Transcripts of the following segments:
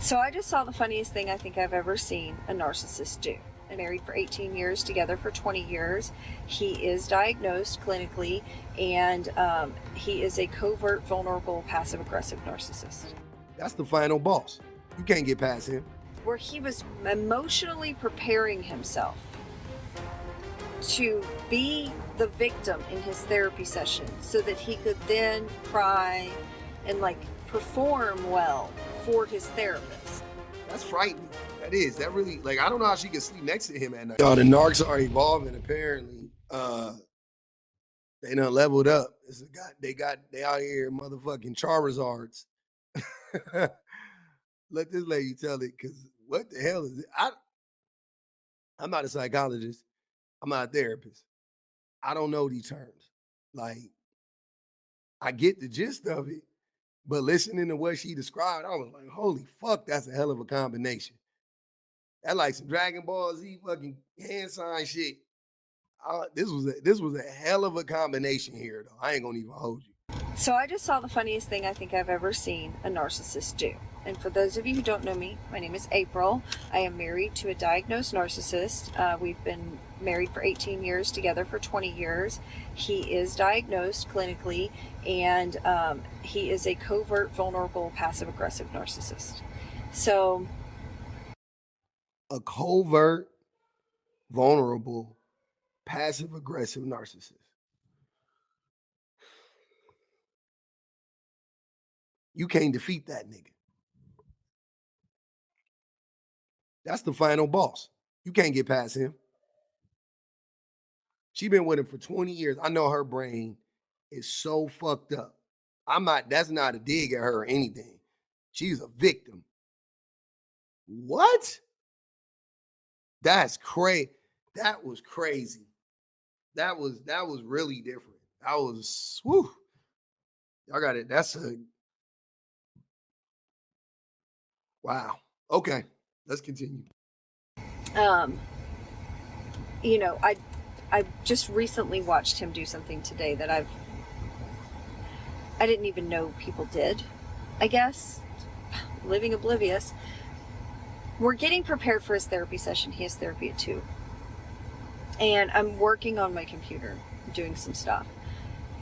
So I just saw the funniest thing I think I've ever seen a narcissist do. They're married for 18 years, together for 20 years. He is diagnosed clinically, and he is a covert, vulnerable, passive aggressive narcissist. That's the final boss. You can't get past him. Where he was emotionally preparing himself to be the victim in his therapy session so that he could then cry and perform well for his therapist. That's frightening. That is. That really, I don't know how she can sleep next to him at night. Yo, the narcs are evolving apparently. They done leveled up. They out here motherfucking Charizards. Let this lady tell it, because what the hell is it? I'm not a psychologist. I'm not a therapist. I don't know these terms. I get the gist of it, but listening to what she described, I was like, holy fuck, that's a hell of a combination. That like some Dragon Ball Z fucking hand sign shit. This was a hell of a combination here, though. I ain't gonna even hold you. So I just saw the funniest thing I think I've ever seen a narcissist do. And for those of you who don't know me, my name is April. I am married to a diagnosed narcissist. We've been married for 18 years, together for 20 years. He is diagnosed clinically, and he is a covert, vulnerable, passive aggressive narcissist. So, a covert, vulnerable, passive aggressive narcissist. You can't defeat that nigga. That's the final boss. You can't get past him. She been with him for 20 years. I know her brain is so fucked up. That's not a dig at her or anything. She's a victim. What? That's crazy. That was crazy. That was really different. That was, whew. Y'all got it. That's a, wow. Okay, let's continue. I just recently watched him do something today that I didn't even know people did, I guess. Living oblivious. We're getting prepared for his therapy session. He has therapy at 2. And I'm working on my computer, doing some stuff.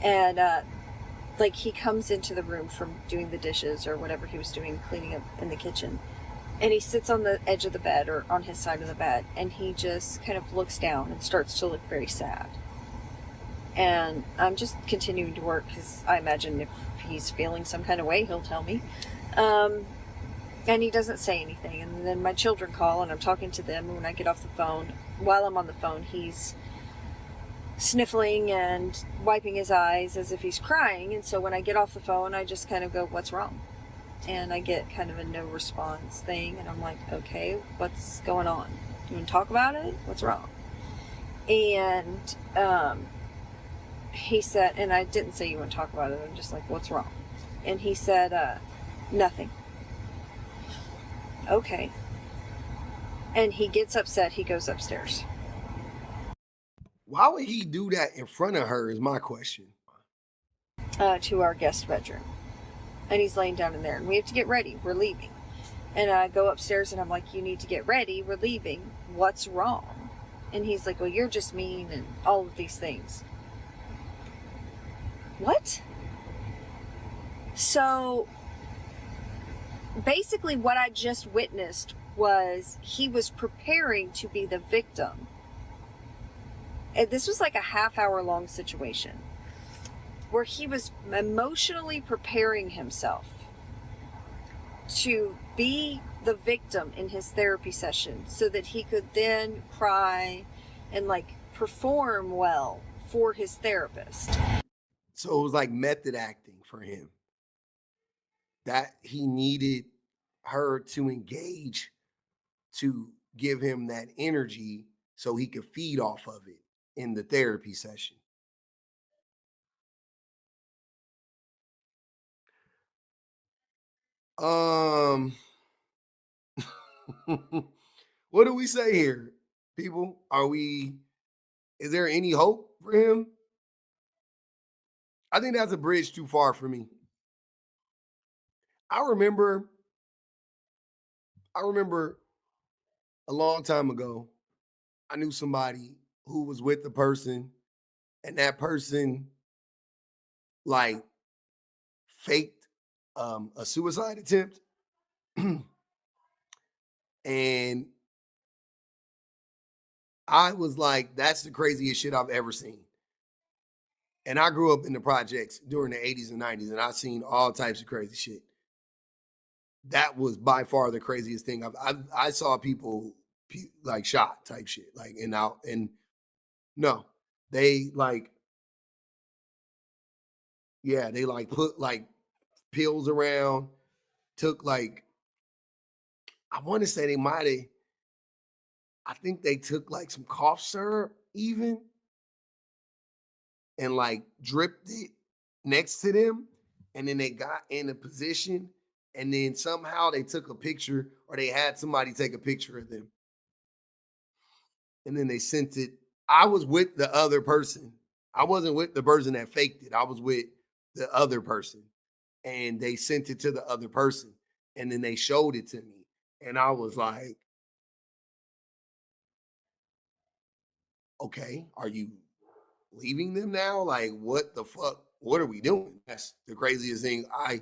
And he comes into the room from doing the dishes or whatever he was doing, cleaning up in the kitchen. And he sits on the edge of the bed or on his side of the bed, and he just kind of looks down and starts to look very sad. And I'm just continuing to work because I imagine if he's feeling some kind of way, he'll tell me. And he doesn't say anything. And then my children call, and I'm talking to them. And when I get off the phone, while I'm on the phone, he's sniffling and wiping his eyes as if he's crying. And so when I get off the phone, I just kind of go, "What's wrong?" And I get kind of a no response thing. And I'm like, okay, what's going on? You want to talk about it? What's wrong? And he said, and I didn't say you want to talk about it. I'm just like, what's wrong? And he said, nothing. Okay. And he gets upset. He goes upstairs. Why would he do that in front of her is my question. To our guest bedroom. And he's laying down in there. And we have to get ready. We're leaving. And I go upstairs and I'm like, you need to get ready. We're leaving. What's wrong? And he's like, well, you're just mean and all of these things. What? So basically what I just witnessed was he was preparing to be the victim. And this was like a half-hour long situation where he was emotionally preparing himself to be the victim in his therapy session so that he could then cry and perform well for his therapist. So it was like method acting for him. That he needed her to engage to give him that energy so he could feed off of it in the therapy session. What do we say here, people? Is there any hope for him? I think that's a bridge too far for me. I remember I remember a long time ago, I knew somebody who was with the person, and that person like faked a suicide attempt. And I was like, that's the craziest shit I've ever seen. And I grew up in the projects during the 80s and 90s, and I've seen all types of crazy shit. That was by far the craziest thing I saw people like shot type shit, like and out and no, they like yeah, they like put like pills around, took like I want to say they might have, I think they took like some cough syrup even and like dripped it next to them, and then they got in a position, and then somehow they took a picture or they had somebody take a picture of them, and then they sent it. I was with the other person. I wasn't with the person that faked it. I was with the other person, and they sent it to the other person, and then they showed it to me, and I was like, "Okay, are you leaving them now? Like, what the fuck? What are we doing?" That's the craziest thing. I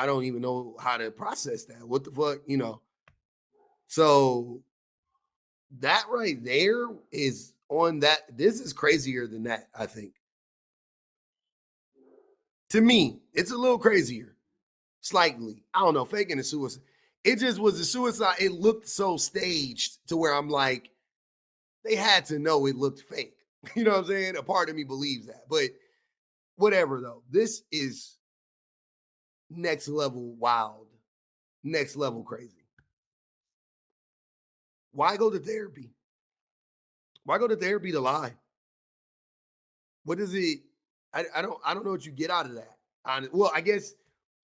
don't even know how to process that. What the fuck, you know? So that right there is on that. This is crazier than that, I think. To me, it's a little crazier, slightly. I don't know, faking a suicide. It just was a suicide. It looked so staged to where I'm like, they had to know it looked fake. You know what I'm saying? A part of me believes that. But whatever, though. This is next level wild, next level crazy. Why go to therapy? Why go to therapy to lie? What is it? I don't know what you get out of that. Well, I guess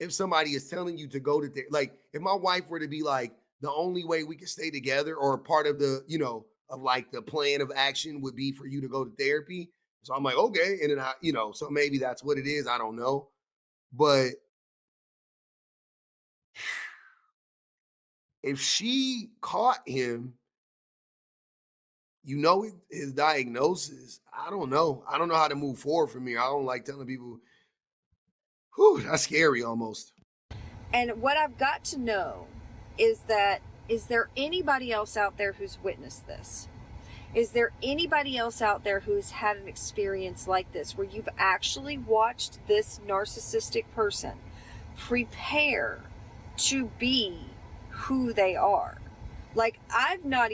if somebody is telling you to go to like if my wife were to be like the only way we can stay together or part of the of like the plan of action would be for you to go to therapy. So I'm like, okay, and then so maybe that's what it is. I don't know, but if she caught him, his diagnosis. I don't know. I don't know how to move forward from here. I don't like telling people. Whew, that's scary almost. And what I've got to know is that, is there anybody else out there who's witnessed this? Is there anybody else out there who's had an experience like this where you've actually watched this narcissistic person prepare to be who they are? Like, I don't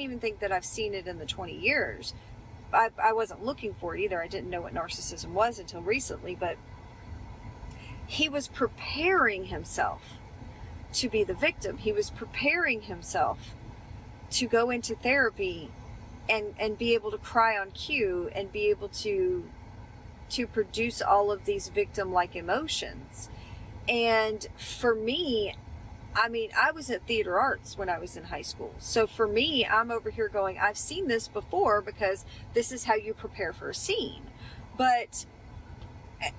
even think that I've seen it in the 20 years. I wasn't looking for it either. I didn't know what narcissism was until recently, but he was preparing himself to be the victim. He was preparing himself to go into therapy and be able to cry on cue and be able to produce all of these victim like emotions. And for me, I mean, I was at theater arts when I was in high school. So for me, I'm over here going, I've seen this before because this is how you prepare for a scene.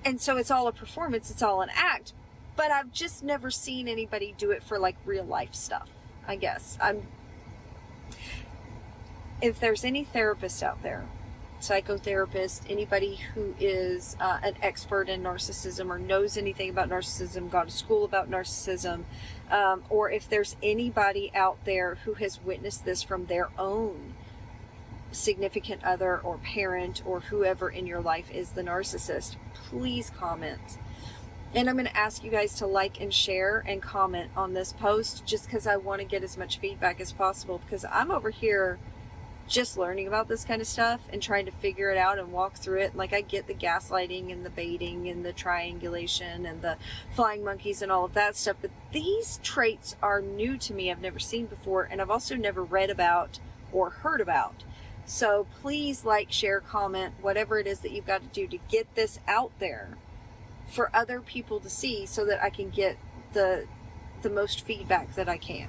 And so it's all a performance, it's all an act. But I've just never seen anybody do it for like real life stuff, I guess. If there's any therapist out there, psychotherapist, anybody who is an expert in narcissism or knows anything about narcissism, gone to school about narcissism, or if there's anybody out there who has witnessed this from their own significant other or parent or whoever in your life is the narcissist, please comment. And I'm going to ask you guys to like and share and comment on this post just because I want to get as much feedback as possible, because I'm over here just learning about this kind of stuff and trying to figure it out and walk through it. Like, I get the gaslighting and the baiting and the triangulation and the flying monkeys and all of that stuff, but these traits are new to me. I've never seen before, and I've also never read about or heard about. So please like, share, comment, whatever it is that you've got to do to get this out there for other people to see so that I can get the most feedback that I can.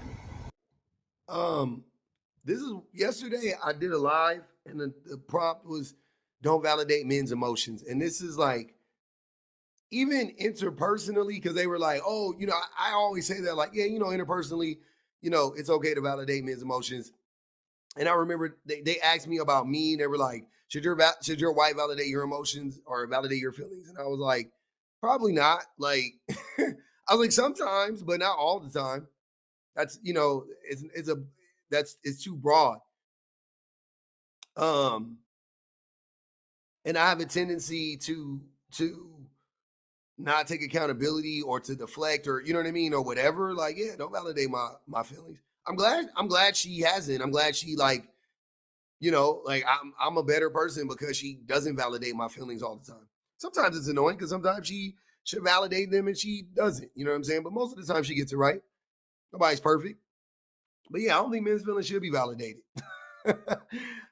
This is yesterday I did a live, and the prompt was don't validate men's emotions. And this is like even interpersonally, because they were like, oh, I always say that, like, yeah, interpersonally, it's okay to validate men's emotions. And I remember they asked me about me, and they were like, should your wife validate your emotions or validate your feelings? And I was like, probably not. Like, I was like, sometimes, but not all the time. That's it's too broad. Um, and I have a tendency to not take accountability or to deflect or you know what I mean or whatever. Like, yeah, don't validate my feelings. I'm glad she hasn't. I'm glad she like, like I'm a better person because she doesn't validate my feelings all the time. Sometimes it's annoying because sometimes she should validate them and she doesn't. You know what I'm saying? But most of the time she gets it right. Nobody's perfect. But yeah, I don't think men's feelings should be validated. I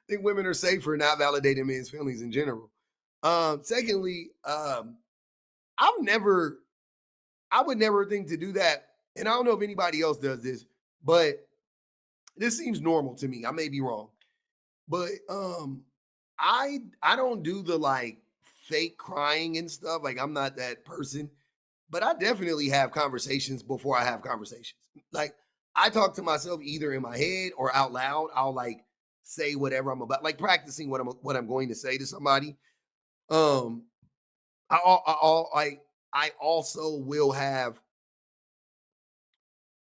think women are safer not validating men's feelings in general. Secondly, I've never I would never think to do that. And I don't know if anybody else does this, but this seems normal to me. I may be wrong. But I don't do the like fake crying and stuff. Like I'm not that person. But I definitely have conversations before I have conversations. Like I talk to myself either in my head or out loud. I'll like say whatever I'm about, like practicing what I'm going to say to somebody. Um, I also will have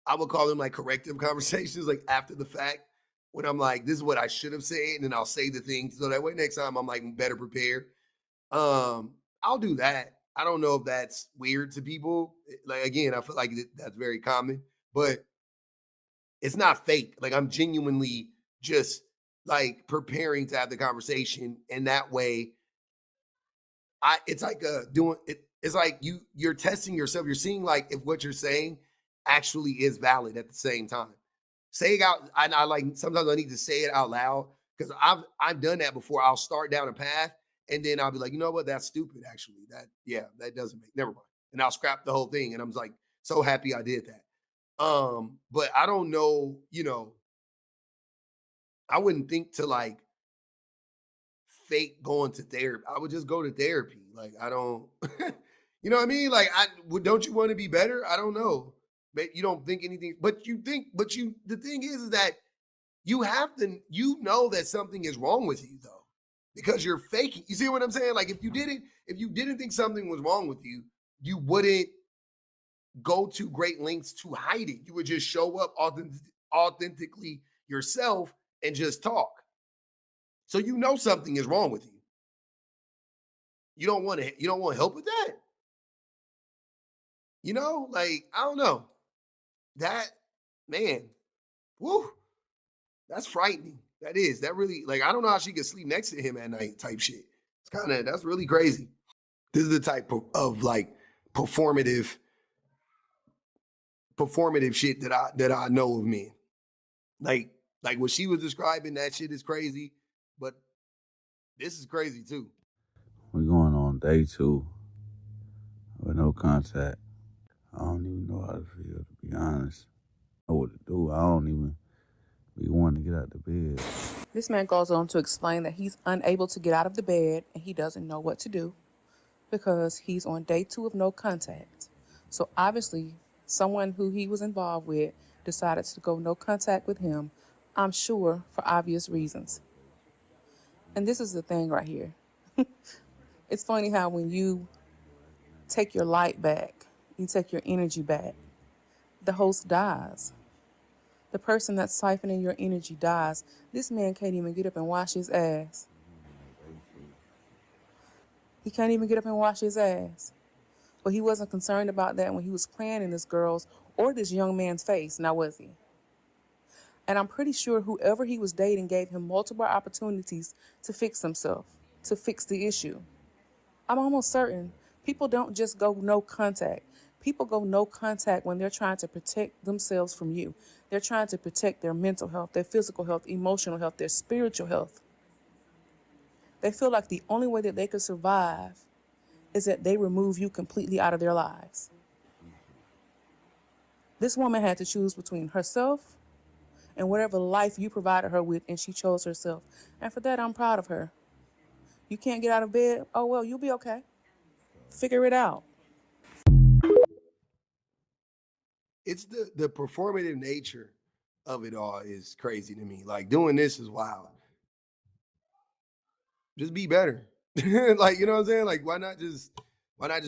I would call them like corrective conversations, like after the fact, when I'm like, this is what I should have said, and then I'll say the things so that way next time I'm like better prepared. I'll do that. I don't know if that's weird to people. Like again, I feel like that's very common, but it's not fake. Like I'm genuinely just like preparing to have the conversation, and that way it's like doing it. It's like you're testing yourself. You're seeing like if what you're saying actually is valid at the same time. Saying out, I like sometimes I need to say it out loud because I've done that before. I'll start down a path and then I'll be like, you know what, that's stupid. Actually, that doesn't make never mind, and I'll scrap the whole thing. And I'm like so happy I did that. But I don't know, I wouldn't think to like fake going to therapy. I would just go to therapy. Like I don't, you know what I mean? Like don't you want to be better? I don't know. But you don't think anything, but you think, the thing is that you have to, that something is wrong with you though, because you're faking. You see what I'm saying? Like if you didn't think something was wrong with you, you wouldn't go to great lengths to hide it. You would just show up authentically yourself and just talk. So something is wrong with you. You don't want help with that. Like I don't know. That man, woo, that's frightening. That really like I don't know how she could sleep next to him at night type shit. That's really crazy. This is the type of like performative performative shit that I know of men. Like like what she was describing, that shit is crazy, but this is crazy too. We're going on day 2 with no contact. I don't even know how to feel, to be honest. I know what to do. I don't even be wanting to get out of bed. This man goes on to explain that he's unable to get out of the bed and he doesn't know what to do because he's on day 2 of no contact. So obviously, someone who he was involved with decided to go no contact with him, I'm sure for obvious reasons. And this is the thing right here. It's funny how when you take your light back, you take your energy back, the host dies. The person that's siphoning your energy dies. This man can't even get up and wash his ass. He can't even get up and wash his ass. But he wasn't concerned about that when he was playing in this girl's or this young man's face, now was he? And I'm pretty sure whoever he was dating gave him multiple opportunities to fix himself, to fix the issue. I'm almost certain people don't just go no contact. People go no contact when they're trying to protect themselves from you. They're trying to protect their mental health, their physical health, emotional health, their spiritual health. They feel like the only way that they could survive is that they remove you completely out of their lives. This woman had to choose between herself and whatever life you provided her with, and she chose herself. And for that, I'm proud of her. You can't get out of bed? Oh, well, you'll be okay. Figure it out. it's the performative nature of it all is crazy to me. Like doing this is wild. Just be better. Like, you know what I'm saying? Like, why not just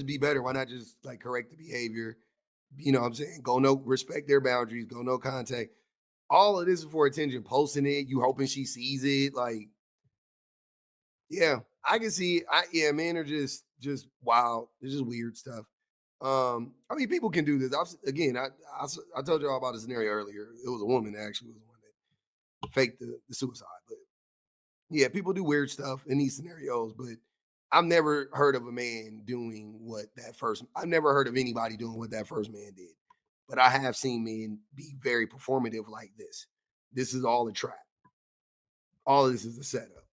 be better? Why not just like correct the behavior? You know what I'm saying? Go no respect their boundaries, go no contact. All of this is for attention. Posting it, you hoping she sees it. Like, yeah, I can see. Yeah, men are just wild. It's just weird stuff. I mean, people can do this. Again, I told you all about a scenario earlier. It was a woman that actually was the one that faked the suicide. But yeah, people do weird stuff in these scenarios. But I've never heard of a man doing what that first. I've never heard of anybody doing what that first man did. But I have seen men be very performative like this. This is all a trap. All of this is a setup.